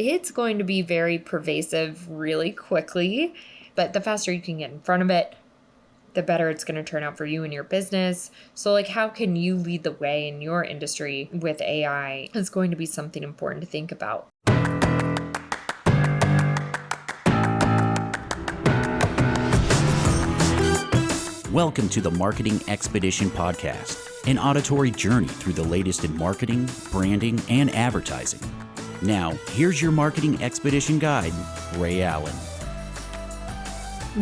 it's going to be very pervasive really quickly. But the faster you can get in front of it, the better it's going to turn out for you and your business. So like, how can you lead the way in your industry with AI? It's going to be something important to think about. Welcome to the Marketing Expedition Podcast, an auditory journey through the latest in marketing, branding, and advertising. Now, here's your Marketing Expedition guide, Ray Allen.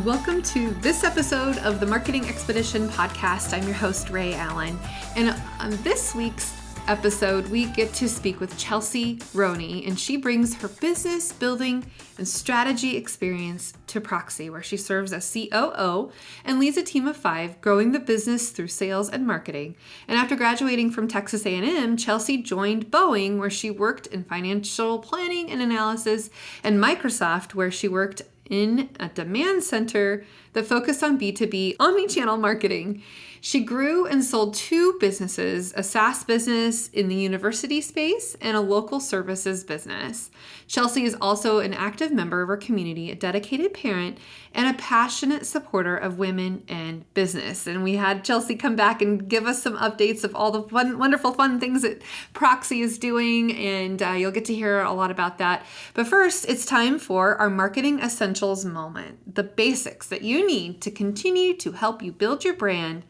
Welcome to this episode of the Marketing Expedition Podcast. I'm your host, Ray Allen. And on this week's episode, we get to speak with Chelsey Roney, and she brings her business building and strategy experience to Proxi, where she serves as COO and leads a team of 5, growing the business through sales and marketing. And after graduating from Texas A&M, Chelsey joined Boeing, where she worked in financial planning and analysis, and Microsoft, where she worked in a demand center that focused on B2B omnichannel marketing. She grew and sold 2 businesses, a SaaS business in the university space and a local services business. Chelsey is also an active member of her community, a dedicated parent, and a passionate supporter of women and business. And we had Chelsey come back and give us some updates of all the wonderful fun things that Proxi is doing, and you'll get to hear a lot about that. But first, it's time for our Marketing Essentials moment, the basics that you need to continue to help you build your brand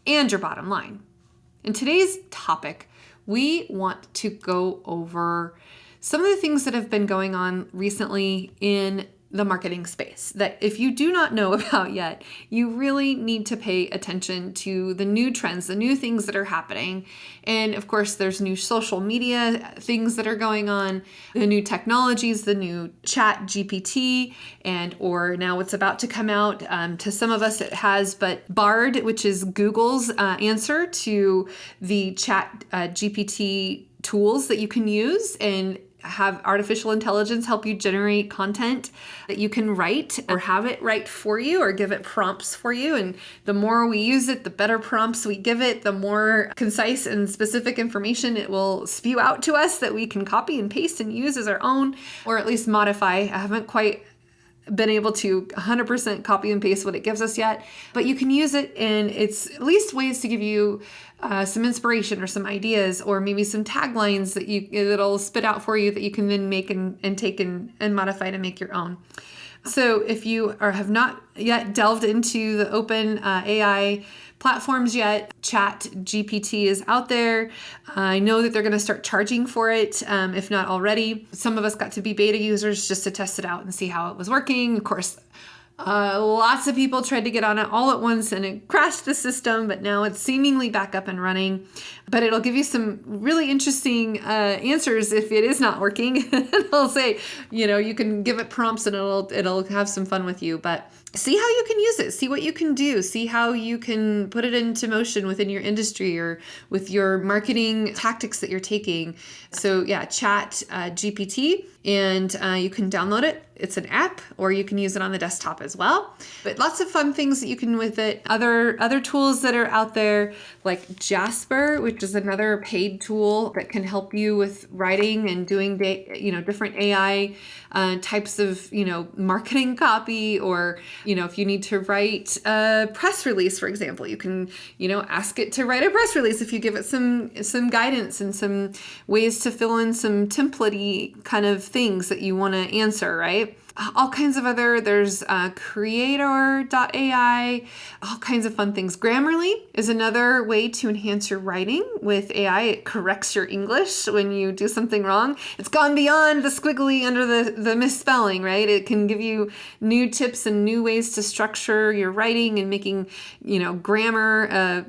and your bottom line. In today's topic, we want to go over some of the things that have been going on recently in the marketing space that if you do not know about yet, you really need to pay attention to the new trends, the new things that are happening. And of course, there's new social media things that are going on, the new technologies, the new Chat GPT, and or now it's about to come out. To some of us it has, but Bard, which is Google's answer to the Chat GPT tools that you can use and have artificial intelligence help you generate content that you can write or have it write for you or give it prompts for you. And the more we use it, the better prompts we give it, the more concise and specific information it will spew out to us that we can copy and paste and use as our own, or at least modify. I haven't quite been able to 100% copy and paste what it gives us yet, but you can use it, and it's at least ways to give you some inspiration or some ideas or maybe some taglines that it'll spit out for you that you can then make and take and modify to make your own. So if you have not yet delved into the open AI platforms yet, Chat GPT is out there. I know that they're going to start charging for it, if not already. Some of us got to be beta users just to test it out and see how it was working. Of course, lots of people tried to get on it all at once and it crashed the system, but now it's seemingly back up and running. But it'll give you some really interesting answers if it is not working. It'll say, you can give it prompts and it'll have some fun with you. But see how you can use it. See what you can do. See how you can put it into motion within your industry or with your marketing tactics that you're taking. So yeah, Chat GPT, and you can download it. It's an app, or you can use it on the desktop as well. But lots of fun things that you can with it. Other tools that are out there like Jasper, which is another paid tool that can help you with writing and doing different AI types of marketing copy, or if you need to write a press release, for example, you can ask it to write a press release if you give it some guidance and some ways to fill in some template-y kind of things that you want to answer, right? All kinds of there's Creator.ai, all kinds of fun things. Grammarly is another way to enhance your writing with AI. It corrects your English when you do something wrong. It's gone beyond the squiggly under the misspelling, right? It can give you new tips and new ways to structure your writing and making, grammar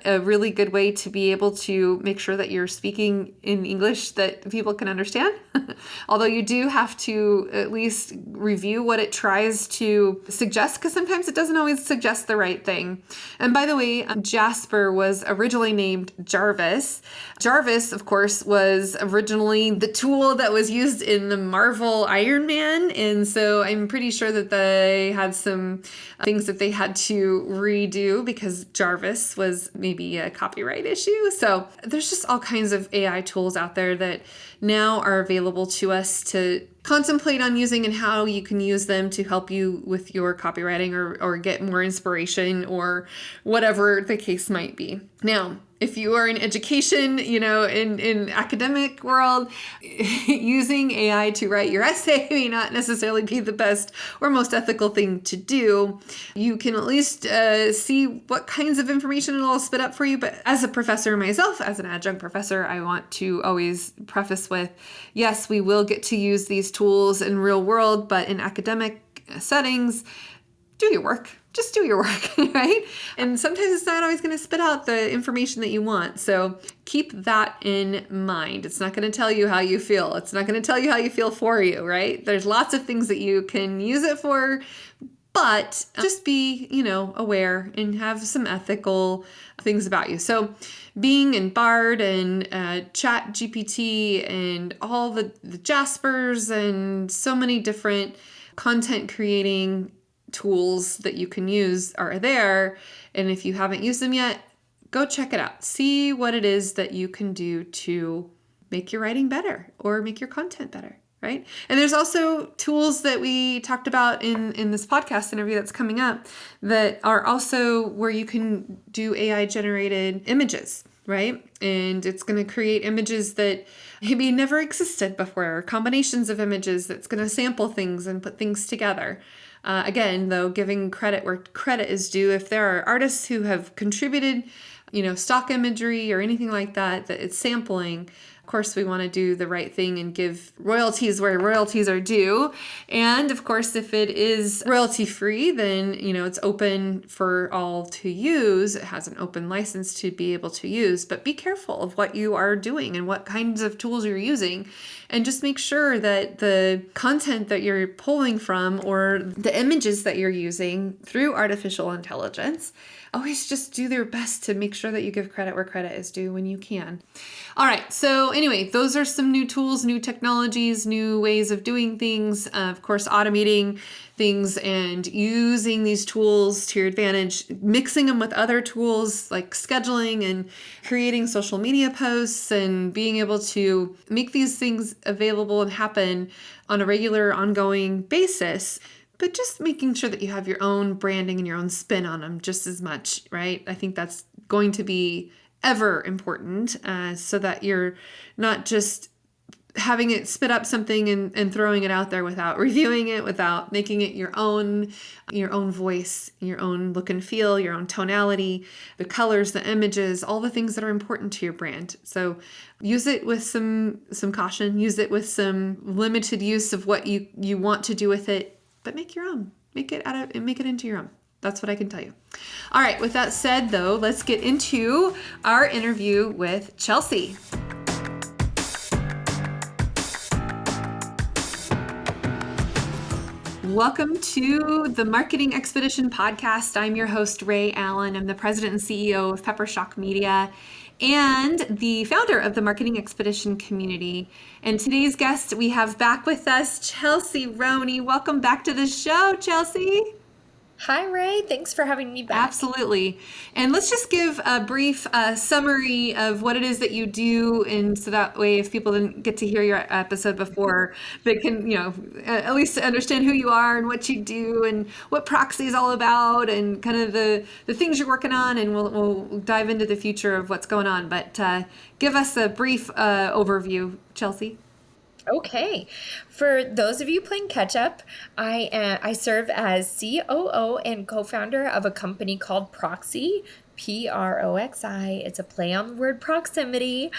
a really good way to be able to make sure that you're speaking in English that people can understand. Although you do have to at least review what it tries to suggest, because sometimes it doesn't always suggest the right thing. And by the way, Jasper was originally named Jarvis. Jarvis, of course, was originally the tool that was used in the Marvel Iron Man. And so I'm pretty sure that they had some things that they had to redo because Jarvis was maybe a copyright issue. So there's just all kinds of AI tools out there that now are available to us to contemplate on using and how you can use them to help you with your copywriting or get more inspiration or whatever the case might be. Now, if you are in education, in academic world, using AI to write your essay may not necessarily be the best or most ethical thing to do. You can at least see what kinds of information it'll spit up for you. But as a professor myself, as an adjunct professor, I want to always preface with, yes, we will get to use these tools in real world, but in academic settings, do your work. Just do your work, right? And sometimes it's not always going to spit out the information that you want. So keep that in mind. It's not going to tell you how you feel. It's not going to tell you how you feel for you, right? There's lots of things that you can use it for, but just be, aware and have some ethical things about you. So Bing and Bard and Chat GPT and all the Jaspers and so many different content creating tools that you can use are there. And if you haven't used them yet, go check it out. See what it is that you can do to make your writing better or make your content better, right? And there's also tools that we talked about in this podcast interview that's coming up that are also where you can do AI generated images, right? And it's going to create images that maybe never existed before, or combinations of images that's going to sample things and put things together. Again, though, giving credit where credit is due. If there are artists who have contributed, stock imagery or anything like that it's sampling, of course, we want to do the right thing and give royalties where royalties are due. And of course, if it is royalty free, then, it's open for all to use. It has an open license to be able to use, but be careful of what you are doing and what kinds of tools you're using. And just make sure that the content that you're pulling from or the images that you're using through artificial intelligence, always just do their best to make sure that you give credit where credit is due when you can. All right. So anyway, those are some new tools, new technologies, new ways of doing things. Of course, automating things and using these tools to your advantage, mixing them with other tools like scheduling and creating social media posts and being able to make these things available and happen on a regular, ongoing basis. But just making sure that you have your own branding and your own spin on them just as much, right? I think that's going to be ever important so that you're not just having it spit up something and throwing it out there without reviewing it, without making it your own voice, your own look and feel, your own tonality, the colors, the images, all the things that are important to your brand. So use it with some caution, use it with some limited use of what you want to do with it. But make your own. Make it into your own. That's what I can tell you. All right. With that said, though, let's get into our interview with Chelsey. Welcome to the Marketing Expedition podcast. I'm your host, Ray Allen. I'm the president and CEO of Peppershock Media and the founder of the Marketing Expedition community. And today's guest we have back with us, Chelsey Roney. Welcome back to the show, Chelsey. Hi, Ray. Thanks for having me back. Absolutely. And let's just give a brief summary of what it is that you do. And so that way, if people didn't get to hear your episode before, they can, at least understand who you are and what you do and what Proxi is all about and kind of the things you're working on. And we'll dive into the future of what's going on. But give us a brief overview, Chelsey. Okay. For those of you playing catch up, I serve as COO and co-founder of a company called Proxi, Proxi. It's a play on the word proximity.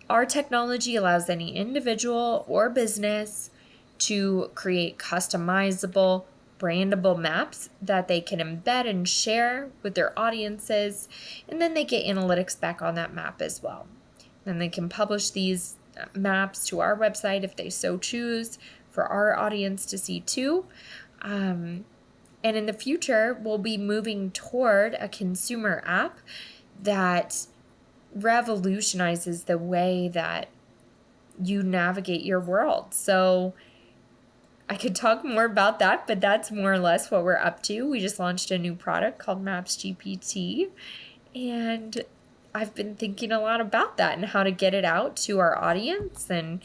Our technology allows any individual or business to create customizable, brandable maps that they can embed and share with their audiences, and then they get analytics back on that map as well. Then they can publish these maps to our website if they so choose for our audience to see too. And in the future, we'll be moving toward a consumer app that revolutionizes the way that you navigate your world. So I could talk more about that, but that's more or less what we're up to. We just launched a new product called Maps GPT, and I've been thinking a lot about that and how to get it out to our audience and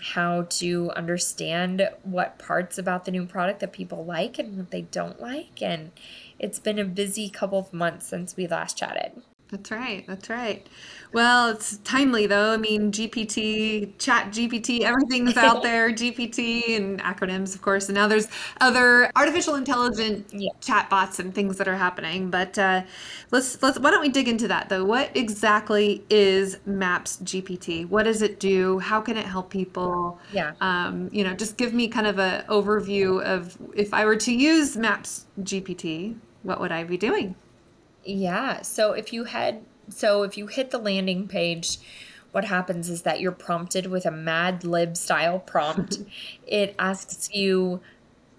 how to understand what parts about the new product that people like and what they don't like. And it's been a busy couple of months since we last chatted. That's right. That's right. Well, it's timely though. I mean, GPT, Chat GPT, everything's out there, GPT and acronyms, of course. And now there's other artificial intelligent Yeah. chatbots and things that are happening. But why don't we dig into that though? What exactly is Maps GPT? What does it do? How can it help people? Yeah. Just give me kind of an overview of if I were to use Maps GPT, what would I be doing? Yeah. So if you hit the landing page, what happens is that you're prompted with a Mad Lib style prompt. It asks you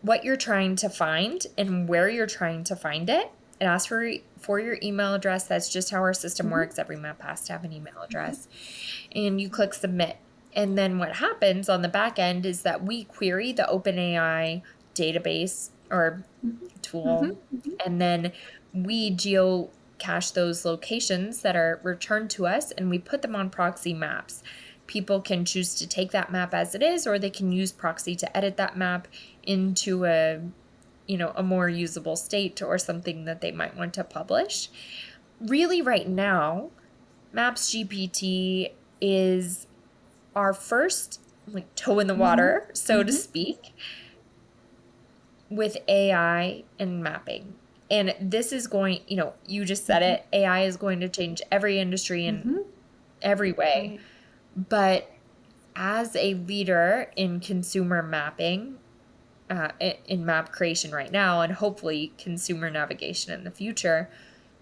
what you're trying to find and where you're trying to find it. It asks for your email address. That's just how our system works. Every map has to have an email address. And you click submit. And then what happens on the back end is that we query the OpenAI database or tool, and then we geocache those locations that are returned to us, and we put them on Proxi maps. People can choose to take that map as it is, or they can use Proxi to edit that map into a more usable state or something that they might want to publish. Really, right now, Maps GPT is our first toe in the water, so to speak, with AI and mapping. And this is going, you just said it, AI is going to change every industry in every way. Right. But as a leader in consumer mapping, in map creation right now, and hopefully consumer navigation in the future,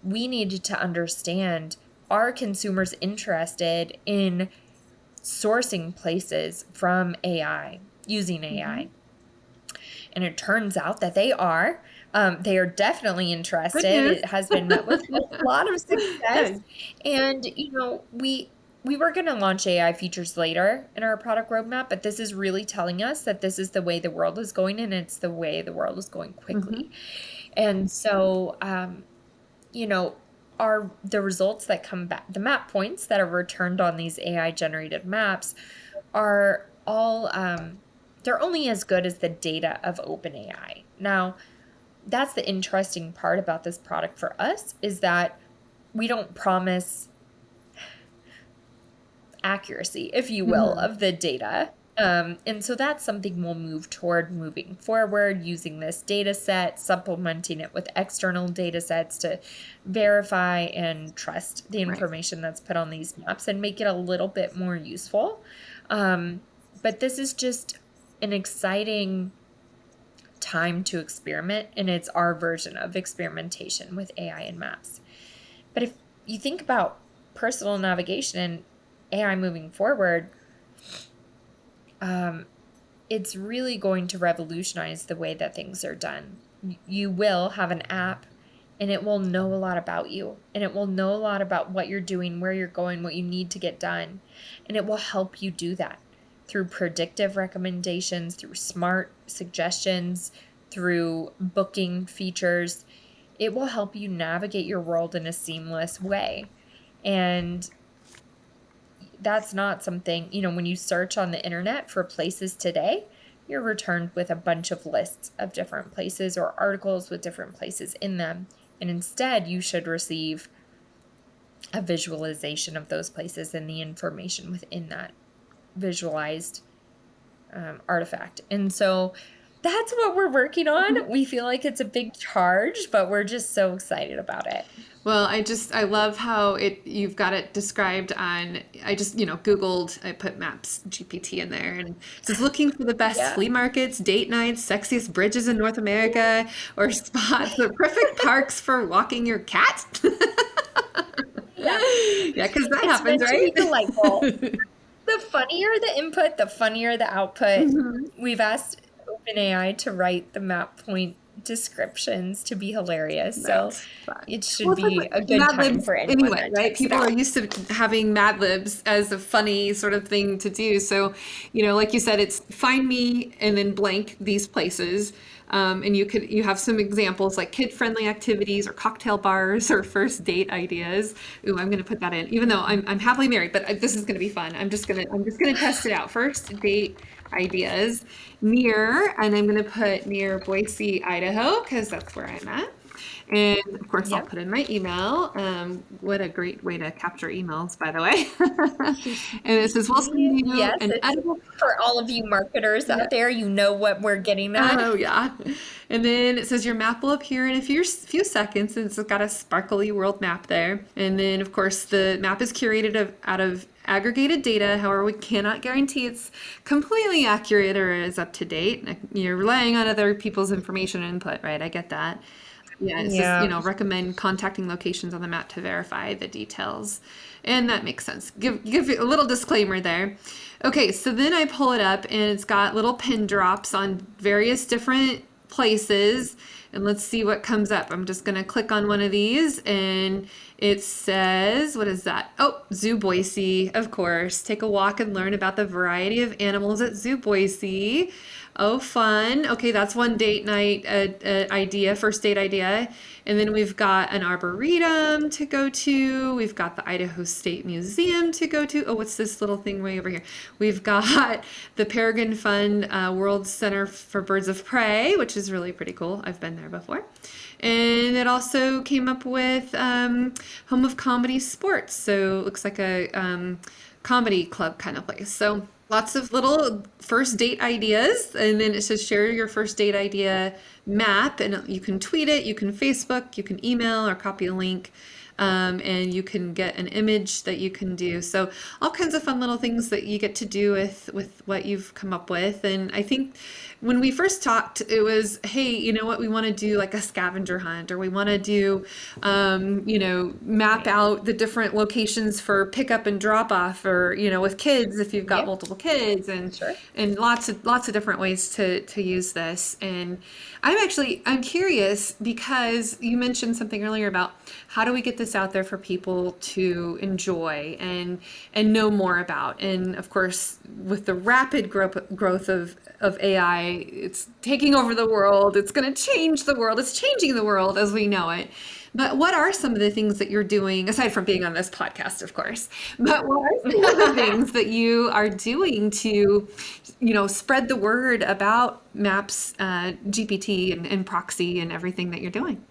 we need to understand, are consumers interested in sourcing places from AI, using AI? And it turns out that they are. They are definitely interested. It has been met with a lot of success. And, we were going to launch AI features later in our product roadmap, but this is really telling us that this is the way the world is going, and it's the way the world is going quickly. And so, the results that come back, the map points that are returned on these AI generated maps are all, they're only as good as the data of OpenAI. Now, that's the interesting part about this product for us, is that we don't promise accuracy, if you will, of the data. And so that's something we'll move toward moving forward, using this data set, supplementing it with external data sets to verify and trust the information that's put on these maps and make it a little bit more useful. But this is just an exciting time to experiment, and it's our version of experimentation with AI and maps. But if you think about personal navigation and AI moving forward, it's really going to revolutionize the way that things are done. You will have an app, and it will know a lot about you, and it will know a lot about what you're doing, where you're going, what you need to get done, and it will help you do that through predictive recommendations, through smart suggestions, through booking features. It will help you navigate your world in a seamless way. And that's not something, when you search on the internet for places today, you're returned with a bunch of lists of different places or articles with different places in them. And instead, you should receive a visualization of those places and the information within that visualized artifact. And so that's what we're working on. We feel like it's a big charge, but we're just so excited about it. Well, I love how you've got it described on, I just, Googled, I put Maps GPT in there, and it says looking for the best flea markets, date nights, sexiest bridges in North America, or spots, the perfect parks for walking your cat. Yeah, because that happens, right? Delightful. The funnier the input, the funnier the output. We've asked OpenAI to write the map point descriptions to be hilarious. That's So fun. it should Well, it's be like a good Mad time Libs for anyone anyway, that right? checks it People are out. used to having Mad Libs as a funny sort of thing to do. So, like you said, it's find me and then blank these places. And you have some examples like kid-friendly activities or cocktail bars or first date ideas. Ooh, I'm gonna put that in, even though I'm happily married, but this is gonna be fun. I'm just gonna test it out. First date ideas near, and I'm gonna put near Boise, Idaho, because that's where I'm at. And of course, I'll Yep. put in my email. What a great way to capture emails, by the way. And it says, we'll send you Yes, an it's edible. for all of you marketers Yeah. out there, you know what we're getting at. Oh, yeah. And then it says your map will appear in a few seconds, and it's got a sparkly world map there. And then, of course, the map is curated out of aggregated data. However, we cannot guarantee it's completely accurate or is up to date. You're relying on other people's information and input, right? I get that. Yeah, it says, Yeah. recommend contacting locations on the map to verify the details. And that makes sense. Give you a little disclaimer there. Okay, so then I pull it up and it's got little pin drops on various different places. And let's see what comes up. I'm just going to click on one of these and it says, what is that? Oh, Zoo Boise, of course. Take a walk and learn about the variety of animals at Zoo Boise. Oh, fun. Okay, that's one date night idea, first date idea. And then we've got an arboretum to go to. We've got the Idaho State Museum to go to. Oh, what's this little thing way over here? We've got the Peregrine Fund World Center for Birds of Prey, which is really pretty cool. I've been there before. And it also came up with Home of Comedy Sports. So it looks like a comedy club kind of place. So lots of little first date ideas. And then it says share your first date idea map. And you can tweet it, you can Facebook, you can email or copy a link. And you can get an image that you can do. So all kinds of fun little things that you get to do with what you've come up with. And I think when we first talked, it was, hey, you know what, we want to do like a scavenger hunt, or we want to do, map out the different locations for pickup and drop off, or, with kids, if you've got Yep. multiple kids, and Sure. and lots of different ways to use this. And I'm curious because you mentioned something earlier about how do we get this out there for people to enjoy and know more about. And of course, with the rapid growth of AI, it's taking over the world. It's going to change the world. It's changing the world as we know it. But what are some of the things that you're doing, aside from being on this podcast, of course, but what are some of the things that you are doing to, spread the word about Maps GPT and Proxi and everything that you're doing?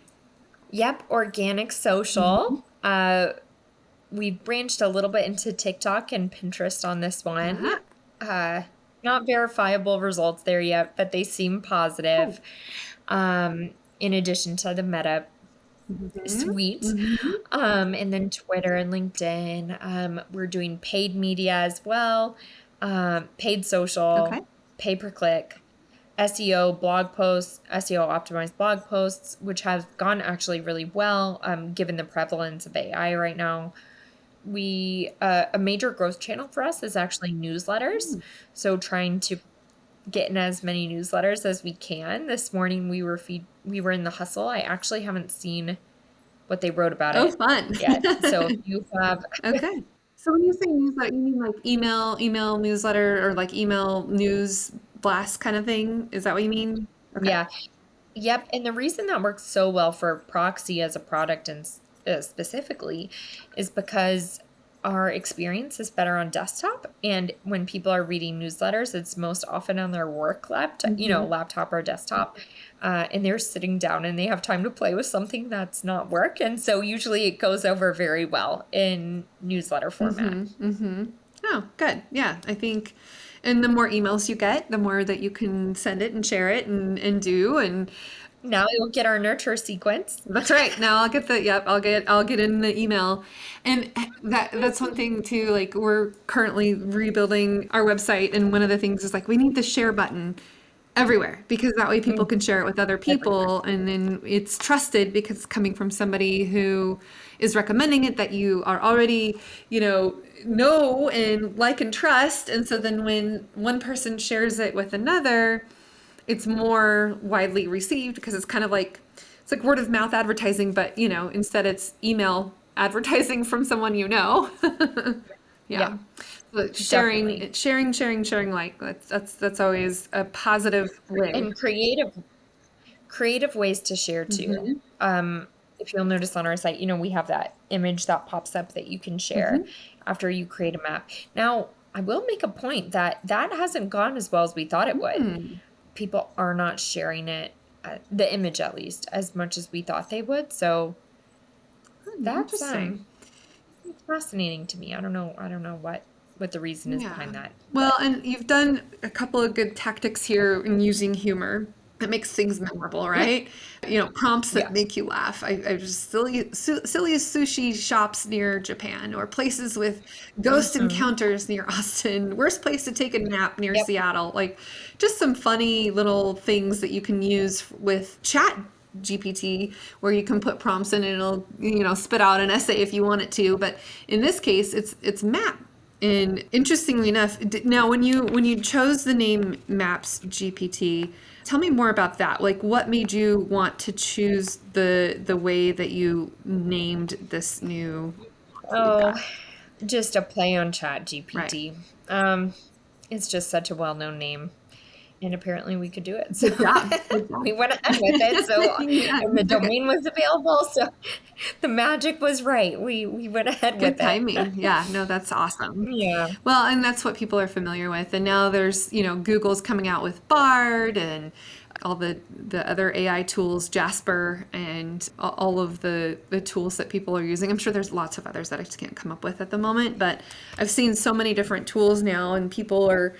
Yep, organic social. We've branched a little bit into TikTok and Pinterest on this one. Not verifiable results there yet, but they seem positive. In addition to the Meta suite. And then Twitter and LinkedIn. We're doing paid media as well, paid social, Okay. pay per click, SEO blog posts, SEO optimized blog posts, which have gone actually really well, given the prevalence of AI right now. A major growth channel for us is actually newsletters. So trying to get in as many newsletters as we can. This morning we were in the Hustle. I actually haven't seen what they wrote about it Fun. yet. So if you have Okay. So when you say newsletter, you mean like email newsletter, or like email news blast kind of thing? Is that what you mean? Okay. Yeah. Yep. And the reason that works so well for Proxi as a product and specifically is because our experience is better on desktop. And when people are reading newsletters, it's most often on their work laptop or desktop. And they're sitting down and they have time to play with something that's not work. And so usually it goes over very well in newsletter format. Oh, good. Yeah, I think, and the more emails you get, the more that you can send it and share it and do. And Now you'll get our nurture sequence. that's right. Now I'll get I'll get in the email. And that's one thing too, like we're currently rebuilding our website, and one of the things is like we need the share button everywhere, because that way people can share it with other people, and then it's trusted because it's coming from somebody who is recommending it, that you are already, know and like and trust. And so then when one person shares it with another, it's more widely received because it's kind of like, it's like word of mouth advertising, but instead it's email advertising from someone Yeah. Yeah, But definitely. sharing, like that's always a positive way. And creative ways to share too. Hmm. If you'll notice on our site, we have that image that pops up that you can share Hmm. after you create a map. Now, I will make a point that that hasn't gone as well as we thought it would. Hmm. People are not sharing it, the image at least, as much as we thought they would. So that's Interesting. fascinating to me. I don't know what the reason is Yeah. behind that, Well, but and you've done a couple of good tactics here in using humor. That makes things memorable, yeah, right? Prompts that yeah. make you laugh. I just silliest sushi shops near Japan, or places with ghost Hmm. encounters near Austin. Worst place to take a nap near Yep. Seattle. Like, just some funny little things that you can use with Chat GPT, where you can put prompts in and it'll spit out an essay if you want it to. But in this case, it's Map. And interestingly enough, now when you chose the name Maps GPT, tell me more about that. Like, what made you want to choose the way that you named this new Oh, feedback? just a play on Chat Right. GPT. It's just such a well-known name, and apparently we could do it. So Good job. Good we job. went ahead with it. So, Yeah, and the you took it. domain was available, so the magic was right. We went ahead with Good it. timing. Yeah, no, that's awesome. Yeah. Well, and that's what people are familiar with. And now there's, Google's coming out with Bard and all the other AI tools, Jasper, and all of the tools that people are using. I'm sure there's lots of others that I just can't come up with at the moment, but I've seen so many different tools now, and people are,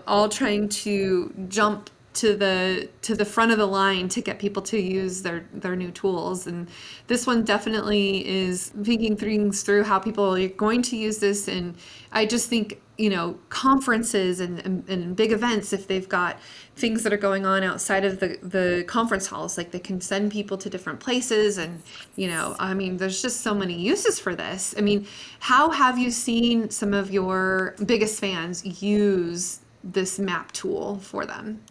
all trying to jump to the front of the line to get people to use their new tools. And this one definitely is thinking things through how people are going to use this. And I just think, conferences and big events, if they've got things that are going on outside of the conference halls, like they can send people to different places. And I mean, there's just so many uses for this. I mean, how have you seen some of your biggest fans use this map tool for them?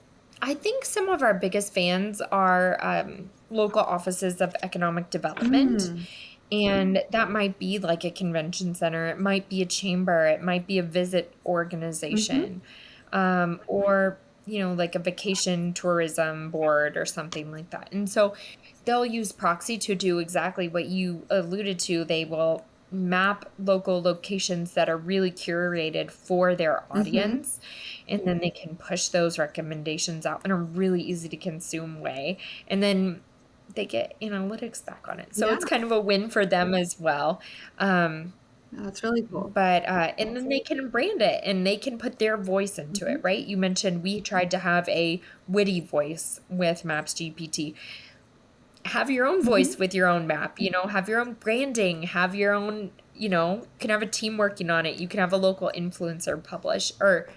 I think some of our biggest fans are local offices of economic development. Mm. And that might be like a convention center, it might be a chamber, it might be a visit Hmm. organization, or, like a vacation tourism board or something like that. And so they'll use Proxy to do exactly what you alluded to. They will map local locations that are really curated for their Hmm. audience, and then they can push those recommendations out in a really easy to consume way. And then they get analytics back on it. So Yeah, it's kind of a win for them as well. Um, that's really cool. and then they can brand it and they can put their voice into Hmm. it, right? You mentioned we tried to have a witty voice with Maps GPT. Have your own Hmm. voice with your own map, have your own branding, have your own, can have a team working on it. You can have a local influencer publish or,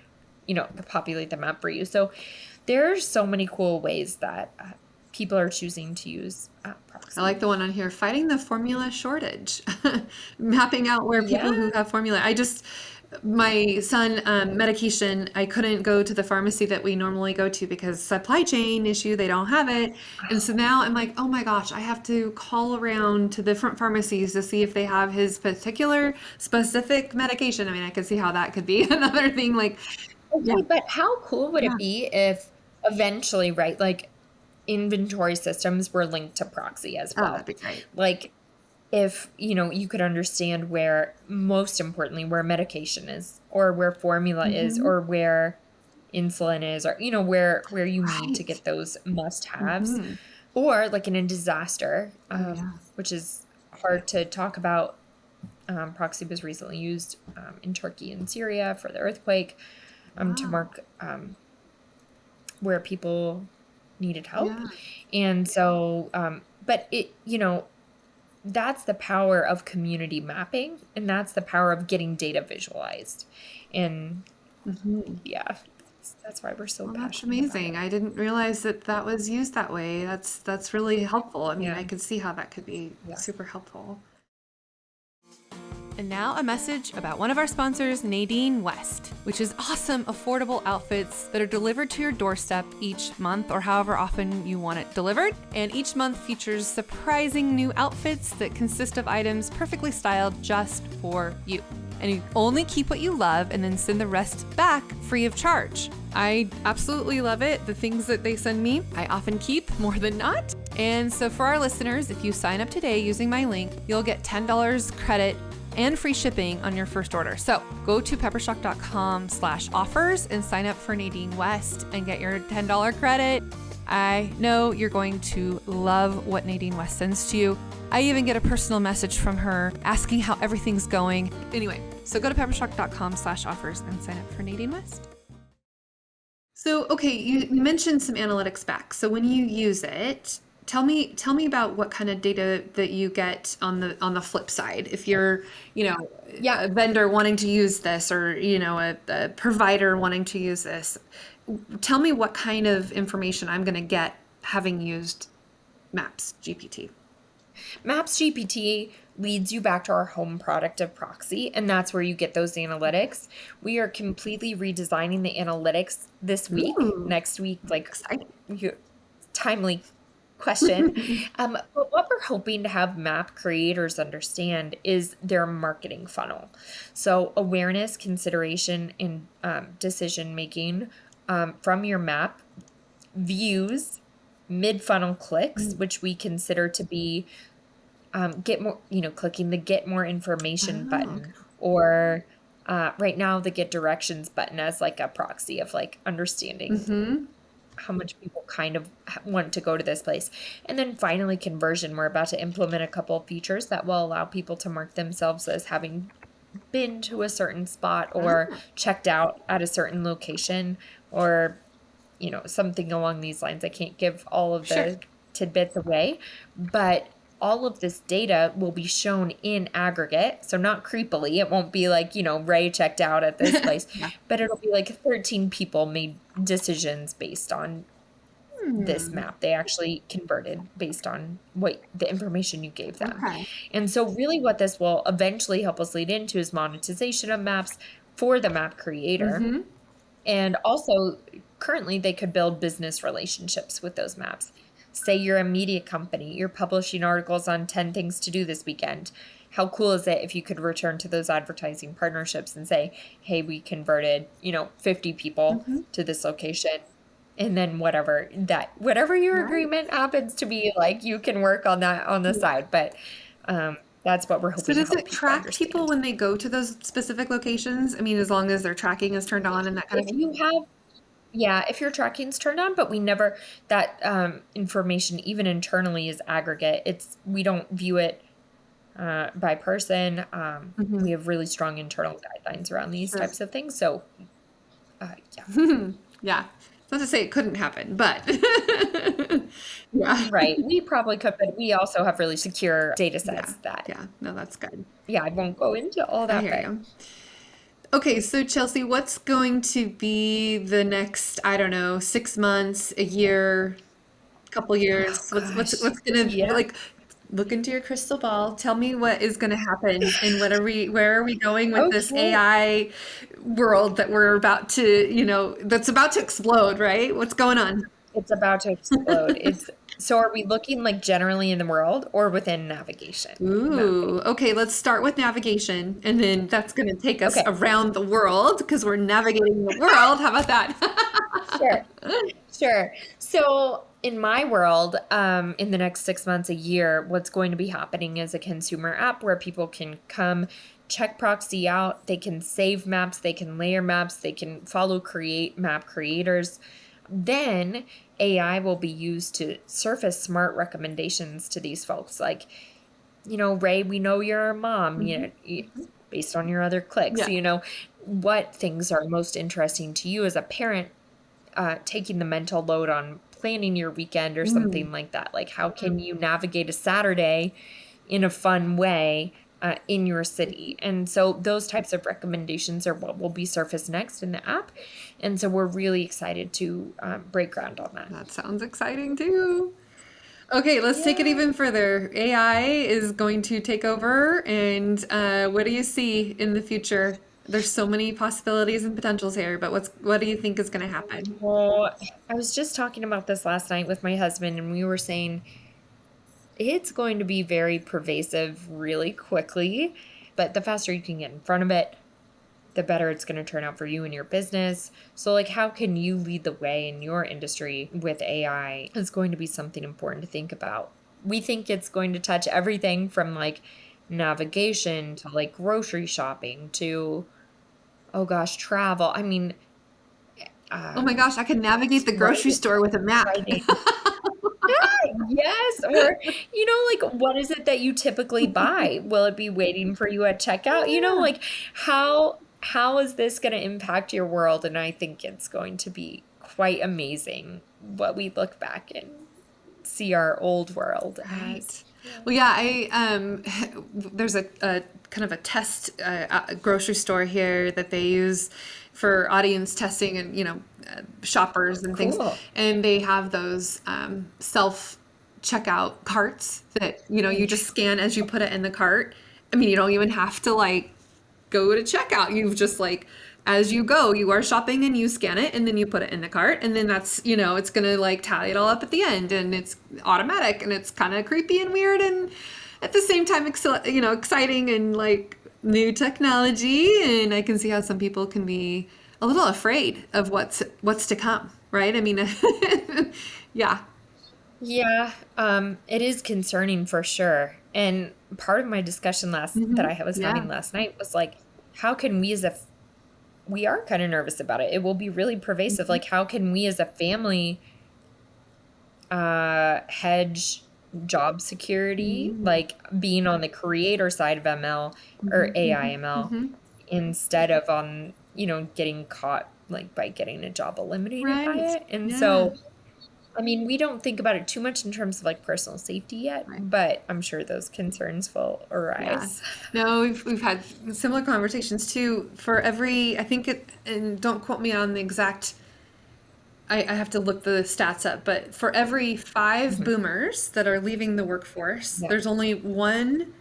populate the map for you. So there's so many cool ways that people are choosing to use I Proxy. like the one on here, fighting the formula shortage, mapping out where people Yeah. who have formula. My son, medication, I couldn't go to the pharmacy that we normally go to because supply chain issue, they don't have it. And so now I'm like, oh my gosh, I have to call around to different pharmacies to see if they have his particular specific medication. I mean, I could see how that could be another thing. Like, yeah, Okay, but how cool would yeah. it be if eventually, right, like inventory systems were linked to Proxy as Oh, that'd well? be great. Like if, you could understand where, most importantly, where medication is or where formula is Hmm. or where insulin is or, where you need to Right. get those must-haves, Hmm. or like in a disaster, Oh, yeah. which is hard to talk about. Proxy was recently used in Turkey and Syria for the earthquake, to Wow. mark where people needed help. Yeah. And so, but that's the power of community mapping, and that's the power of getting data visualized. And Hmm. yeah, that's why we're so Well, that's passionate about amazing. it. I didn't realize that that was used that way. That's really helpful. I mean, Yeah. I could see how that could be Yeah. super helpful. And now a message about one of our sponsors, Nadine West, which is awesome, affordable outfits that are delivered to your doorstep each month or however often you want it delivered. And each month features surprising new outfits that consist of items perfectly styled just for you. And you only keep what you love and then send the rest back free of charge. I absolutely love it. The things that they send me, I often keep more than not. And so for our listeners, if you sign up today using my link, you'll get $10 credit and free shipping on your first order. So go to peppershock.com/offers and sign up for Nadine West and get your $10 credit. I know you're going to love what Nadine West sends to you. I even get a personal message from her asking how everything's going. Anyway, so go to peppershock.com/offers and sign up for Nadine West. So, okay, you mentioned some analytics back. So when you use it, tell me about what kind of data that you get on the flip side. If you're, a vendor wanting to use this, or, a provider wanting to use this, tell me what kind of information I'm going to get having used Maps GPT. Maps GPT leads you back to our home product of Proxi, and that's where you get those analytics. We are completely redesigning the analytics this week. Ooh. Next week, timely question. But what we're hoping to have map creators understand is their marketing funnel. So awareness, consideration, and decision making from your map, views, mid-funnel clicks, which we consider to be get more, clicking the get more information button, or right now the get directions button as like a proxy of like understanding how much people kind of want to go to this place. And then finally conversion. We're about to implement a couple of features that will allow people to mark themselves as having been to a certain spot or checked out at a certain location, or something along these lines. I can't give all of the tidbits away, but all of this data will be shown in aggregate. So not creepily. It won't be like, Ray checked out at this place, but it'll be like 13 people made decisions based on this map. They actually converted based on what the information you gave them. Okay. And so really what this will eventually help us lead into is monetization of maps for the map creator. And also currently they could build business relationships with those maps. Say you're a media company, you're publishing articles on 10 things to do this weekend. How cool is it if you could return to those advertising partnerships and say, hey, we converted, 50 people to this location. And then whatever your agreement happens to be, like, you can work on that on the side. But that's what we're hoping to help. So does it track people when they go to those specific locations? I mean, as long as their tracking is turned on and that kind of thing? If your tracking's turned on, but we never, that information, even internally, is aggregate. We don't view it by person. We have really strong internal guidelines around these types of things. So, yeah. Not to say it couldn't happen, but right. We probably could, but we also have really secure data sets no, that's good. I won't go into all that. I hear you. Okay, so Chelsey, what's going to be the next, 6 months, a year, couple years? What's going to look into your crystal ball. Tell me what is going to happen and where are we going with this AI world that we're about to, that's about to explode, right? What's going on? It's about to explode. So are we looking like generally in the world or within navigation? Ooh, okay. Let's start with navigation, and then that's going to take us around the world because we're navigating the world. How about that? Sure. So in my world, in the next 6 months, a year, what's going to be happening is a consumer app where people can come check Proxi out. They can save maps. They can layer maps. They can create map creators. Then AI will be used to surface smart recommendations to these folks. Like, Ray, we know you're a mom, based on your other clicks, what things are most interesting to you as a parent, taking the mental load on planning your weekend or something like that. Like, how can you navigate a Saturday in a fun way in your city? And so those types of recommendations are what will be surfaced next in the app. And so we're really excited to break ground on that. That sounds exciting too. Okay, let's take it Yeah. even further. AI is going to take over, and what do you see in the future? There's so many possibilities and potentials here, but what do you think is going to happen? Well, I was just talking about this last night with my husband, and we were saying it's going to be very pervasive really quickly, but the faster you can get in front of it, the better it's going to turn out for you and your business. So, like, how can you lead the way in your industry with AI is going to be something important to think about. We think it's going to touch everything from like navigation to like grocery shopping to, oh gosh, travel. I mean, Oh my um, gosh, I can navigate the right? grocery store with a map. Exciting. Yes. Or, like, what is it that you typically buy? Will it be waiting for you at checkout? Yeah, Like, how is this going to impact your world? And I think it's going to be quite amazing what we look back and see our old world as. right. Yeah. Well, yeah, there's a kind of a test grocery store here that they use for audience testing and shoppers and things, Cool. and they have those self checkout carts that you just scan as you put it in the cart. I mean, you don't even have to like go to checkout. You've just like, as you go, you are shopping and you scan it and then you put it in the cart. And then that's, it's going to like tally it all up at the end, and it's automatic, and it's kind of creepy and weird. And at the same time, exciting and like new technology. And I can see how some people can be a little afraid of what's to come. Right. I mean, yeah. Yeah, it is concerning for sure. And part of my discussion that I was Yeah. having last night was like, how can we we are kind of nervous about it. It will be really pervasive. Like, how can we as a family hedge job security, Mhm. like being on the creator side of ML or Mhm. AI Mhm. ML Mhm. instead of on, getting caught like by getting a job eliminated by Right. it. And Yeah. so I mean, we don't think about it too much in terms of like personal safety yet, Right. but I'm sure those concerns will Yeah. arise. No, we've had similar conversations too. For every, I think it, and don't quote me on the exact, I have to look the stats up, but for every five Mhm. boomers that are leaving the workforce, Yeah. there's only one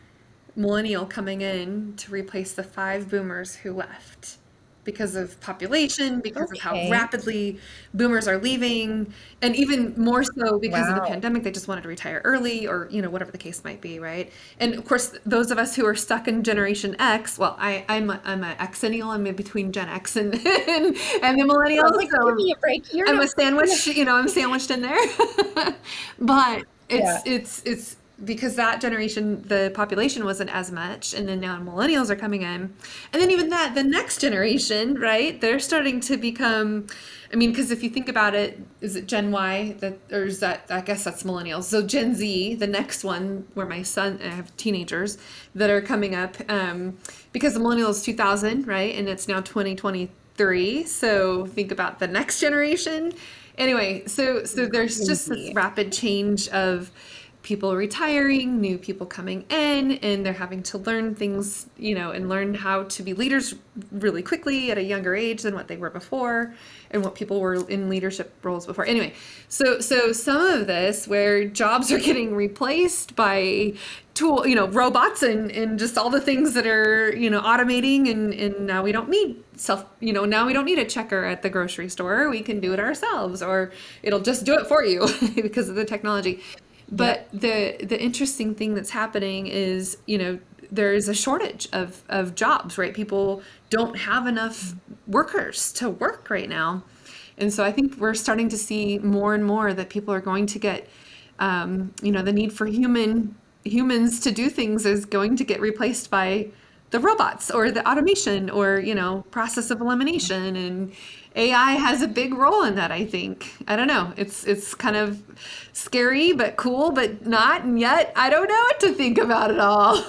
millennial coming in to replace the five boomers who left because of population, because of how Okay. rapidly boomers are leaving, and even more so because of the Wow. pandemic, they just wanted to retire early, or whatever the case might be, right? And of course, those of us who are stuck in Generation X, well, I'm a Xennial. I'm in between Gen X and and the I was millennials, like, give so me a break. You're I'm a not. Yeah. sandwich, I'm sandwiched in there. But Yeah. it's because that generation, the population wasn't as much, and then now millennials are coming in, and then even that, the next generation, right? They're starting to become. I mean, because if you think about it, is it Gen Y that, or is that? I guess that's millennials. So Gen Z, the next one, where my son, I have teenagers that are coming up, because the millennials 2000, right, and it's now 2023. So think about the next generation. Anyway, so there's just this Crazy. rapid change of people retiring, new people coming in, and they're having to learn things, and learn how to be leaders really quickly at a younger age than what they were before, and what people were in leadership roles before. Anyway, so some of this where jobs are getting replaced by robots, and just all the things that are, automating, and now we don't need now we don't need a checker at the grocery store. We can do it ourselves, or it'll just do it for you because of the technology. Yep. But the interesting thing that's happening is, there is a shortage of jobs, right? People don't have enough workers to work right now. And so I think we're starting to see more and more that people are going to get, the need for humans to do things is going to get replaced by the robots or the automation, or process of elimination. And AI has a big role in that, I think. I don't know, it's kind of scary but cool but not, and yet I don't know what to think about it all.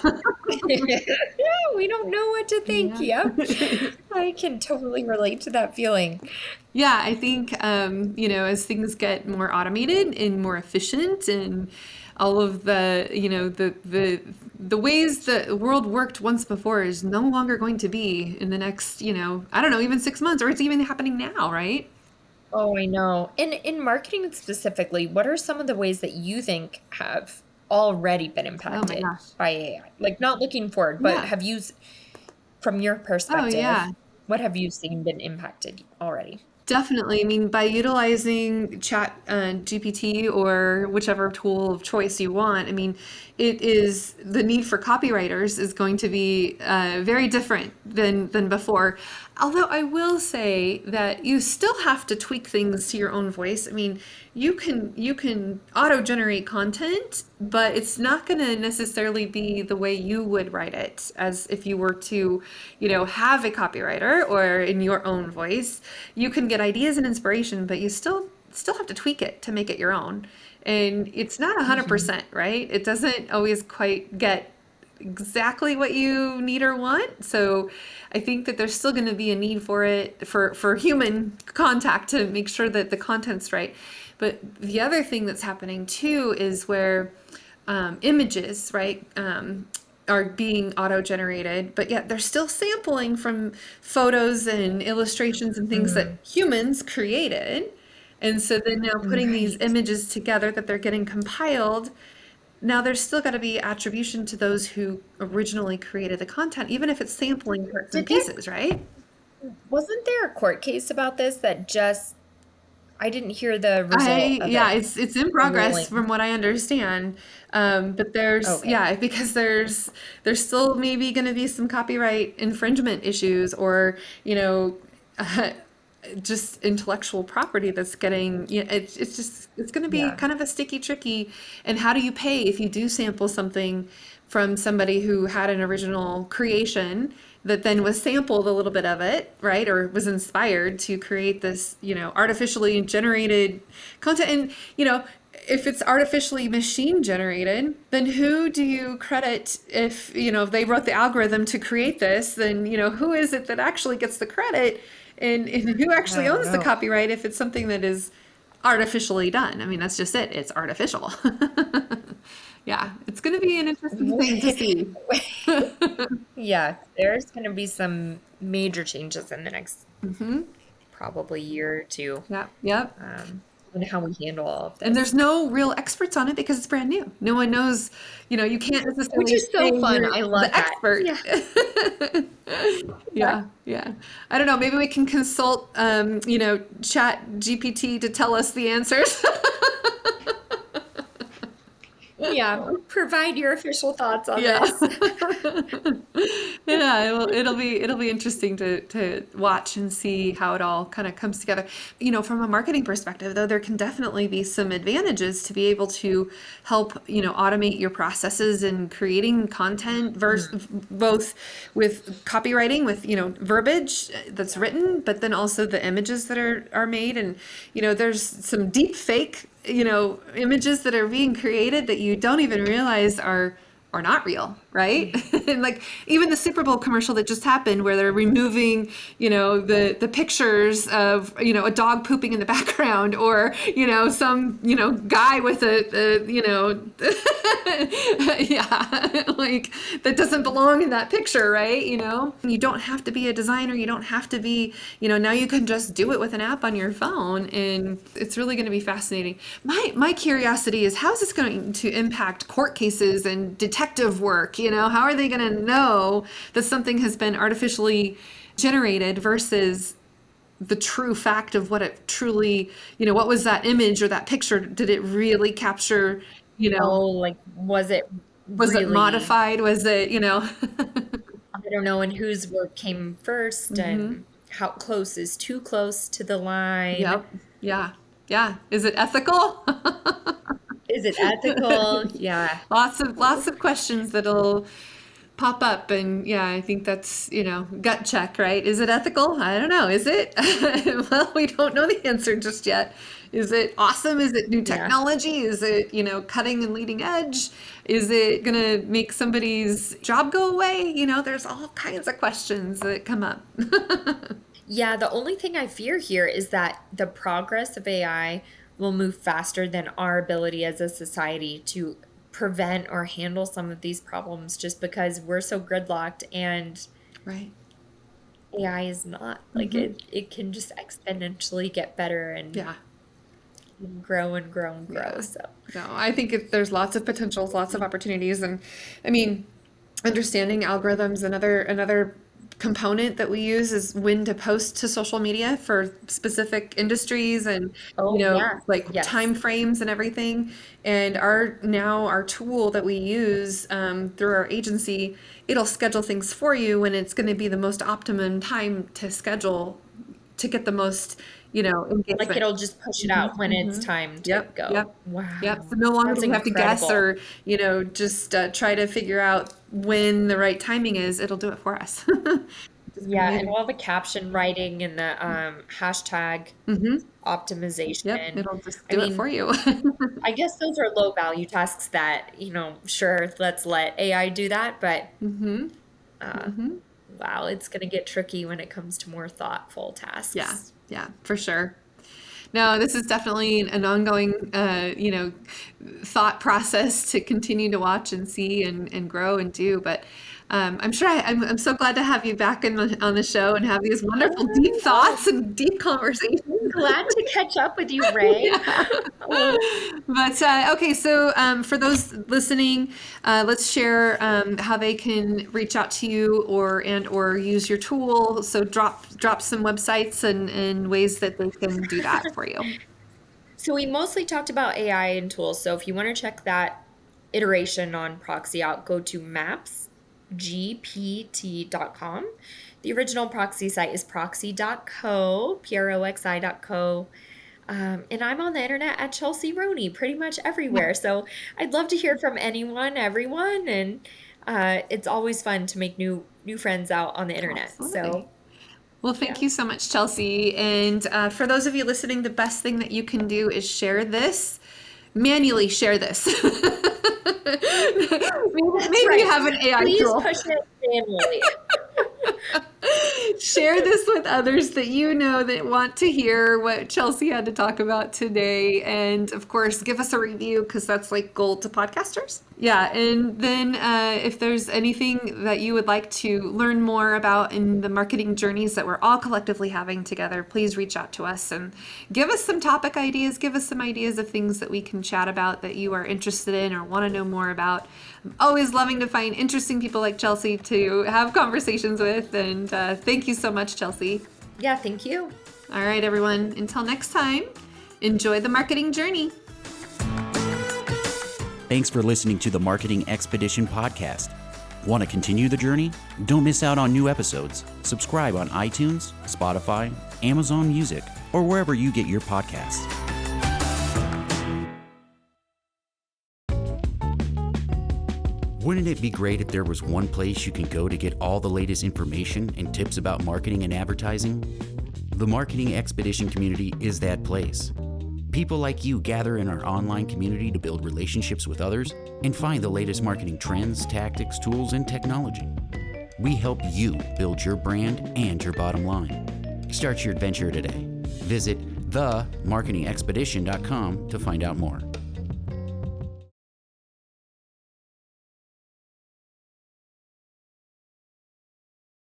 We don't know what to think. Yeah. Yep. I can totally relate to that feeling. Yeah, I think as things get more automated and more efficient, and all of the the ways the world worked once before is no longer going to be in the next, I don't know, even 6 months, or it's even happening now, right? Oh, I know. And in marketing specifically, what are some of the ways that you think have already been Oh my impacted gosh. by AI? Like not looking forward, but Yeah. have you, from your Oh yeah. perspective, what have you seen been impacted already? Definitely. I mean, by utilizing Chat GPT or whichever tool of choice you want, I mean, it is the need for copywriters is going to be very different than before. Although I will say that you still have to tweak things to your own voice. I mean, you can auto generate content, but it's not going to necessarily be the way you would write it as if you were to, have a copywriter or in your own voice. You can get ideas and inspiration, but you still have to tweak it to make it your own. And it's not Hmm. 100%, right? It doesn't always quite get exactly what you need or want. So I think that there's still going to be a need for it for human contact to make sure that the content's right. But the other thing that's happening too is where images, right, are being auto-generated, but yet they're still sampling from photos and illustrations and things that Mm, humans created. And so then now putting these right. images together that they're getting compiled, now there's still got to be attribution to those who originally created the content, even if it's sampling parts and Did there, pieces, right? wasn't there a court case about this that just, I didn't hear the result of Yeah, it, it's in the progress from ruling. what I understand. But there's, Okay. yeah, because there's still maybe going to be some copyright infringement issues or, you know, uh, just intellectual property that's getting, it's just, it's going to be Yeah. kind of a sticky, tricky. And how do you pay if you do sample something from somebody who had an original creation that then was sampled a little bit of it, right? Or was inspired to create this, artificially generated content. And, if it's artificially machine generated, then who do you credit if, if they wrote the algorithm to create this, then, who is it that actually gets the credit and who actually I don't owns the know. copyright if it's something that is artificially done? I mean, that's just it. It's artificial. Yeah, it's going to be an interesting thing to see. Yeah, there's going to be some major changes in the next Hmm. probably year or two, Yeah, yep. in how we handle all of And there's this. no real experts on it because it's brand new. No one knows, you can't Which necessarily is say so fun. you're I the love that. expert. Yeah. Yeah, yeah. I don't know. Maybe we can consult, Chat GPT to tell us the answers. Yeah. Provide your official thoughts on Yeah. this. Yeah, it'll be interesting to watch and see how it all kind of comes together. From a marketing perspective, though, there can definitely be some advantages to be able to help, automate your processes in creating content versus both with copywriting, with, verbiage that's written, but then also the images that are made. And, there's some deep fake, images that are being created that you don't even realize are not real, right? And like even the Super Bowl commercial that just happened where they're removing, the pictures of, a dog pooping in the background or, some, guy with yeah, like that doesn't belong in that picture, right? You don't have to be a designer, you don't have to be, now you can just do it with an app on your phone and it's really going to be fascinating. My curiosity is how is this going to impact court cases and detective work? How are they going to know that something has been artificially generated versus the true fact of what it truly, what was that image or that picture? Did it really capture, Oh, like, was it was it really, modified? Was it, I don't know, and whose work came first hmm. and how close is too close to the line? Yep. Yeah. Yeah. Is it ethical? Is it ethical? Yeah. Lots of questions that'll pop up and yeah, I think that's, gut check, right? Is it ethical? I don't know. Is it? Well, we don't know the answer just yet. Is it awesome? Is it new Yeah. technology? Is it, cutting and leading edge? Is it going to make somebody's job go away? There's all kinds of questions that come up. Yeah, the only thing I fear here is that the progress of AI will move faster than our ability as a society to prevent or handle some of these problems just because we're so gridlocked and Right. AI is not. Like it can just exponentially get better and grow and grow and grow. So no, I think there's lots of potentials, lots of opportunities, and I mean, understanding algorithms. Another component that we use is when to post to social media for specific industries, and time frames and everything. And our tool that we use through our agency, it'll schedule things for you when it's going to be the most optimum time to schedule to get the most engagement. Like it'll just push it out when it's time to go. Yep. Wow. Yep. So no longer do we have to guess or, just try to figure out when the right timing is. It'll do it for us. Yeah. And all the caption writing and the hashtag optimization. Yep. It'll just do it for you. I guess those are low value tasks that, sure, let's let AI do that. But wow, it's going to get tricky when it comes to more thoughtful tasks. Yeah, for sure. No, this is definitely an ongoing, thought process to continue to watch and see and grow and do. But I'm sure I'm so glad to have you back on the show and have these wonderful deep thoughts and deep conversations. Glad to catch up with you, Ray. But okay, so for those listening, let's share how they can reach out to you or use your tool. So drop some websites and ways that they can do that for you. So we mostly talked about AI and tools. So if you want to check that iteration on Proxi out, go to Maps GPT.com. The original Proxi site is proxi.co, Proxi.co. And I'm on the internet at Chelsey Roney, pretty much everywhere. So I'd love to hear from everyone. And it's always fun to make new friends out on the internet. Absolutely. So, well, thank you so much, Chelsey. And for those of you listening, the best thing that you can do is share this. Manually share this. Maybe you have an AI tool. Please push it manually. Share this with others that that want to hear what Chelsey had to talk about today. And of course, give us a review because that's like gold to podcasters. Yeah. And then if there's anything that you would like to learn more about in the marketing journeys that we're all collectively having together, please reach out to us and give us some topic ideas. Give us some ideas of things that we can chat about that you are interested in or want to know more about. I'm always loving to find interesting people like Chelsey to have conversations with. And thank you so much, Chelsey. Yeah, thank you. All right, everyone. Until next time, enjoy the marketing journey. Thanks for listening to the Marketing Expedition podcast. Want to continue the journey? Don't miss out on new episodes. Subscribe on iTunes, Spotify, Amazon Music, or wherever you get your podcasts. Wouldn't it be great if there was one place you can go to get all the latest information and tips about marketing and advertising? The Marketing Expedition community is that place. People like you gather in our online community to build relationships with others and find the latest marketing trends, tactics, tools, and technology. We help you build your brand and your bottom line. Start your adventure today. Visit themarketingexpedition.com to find out more.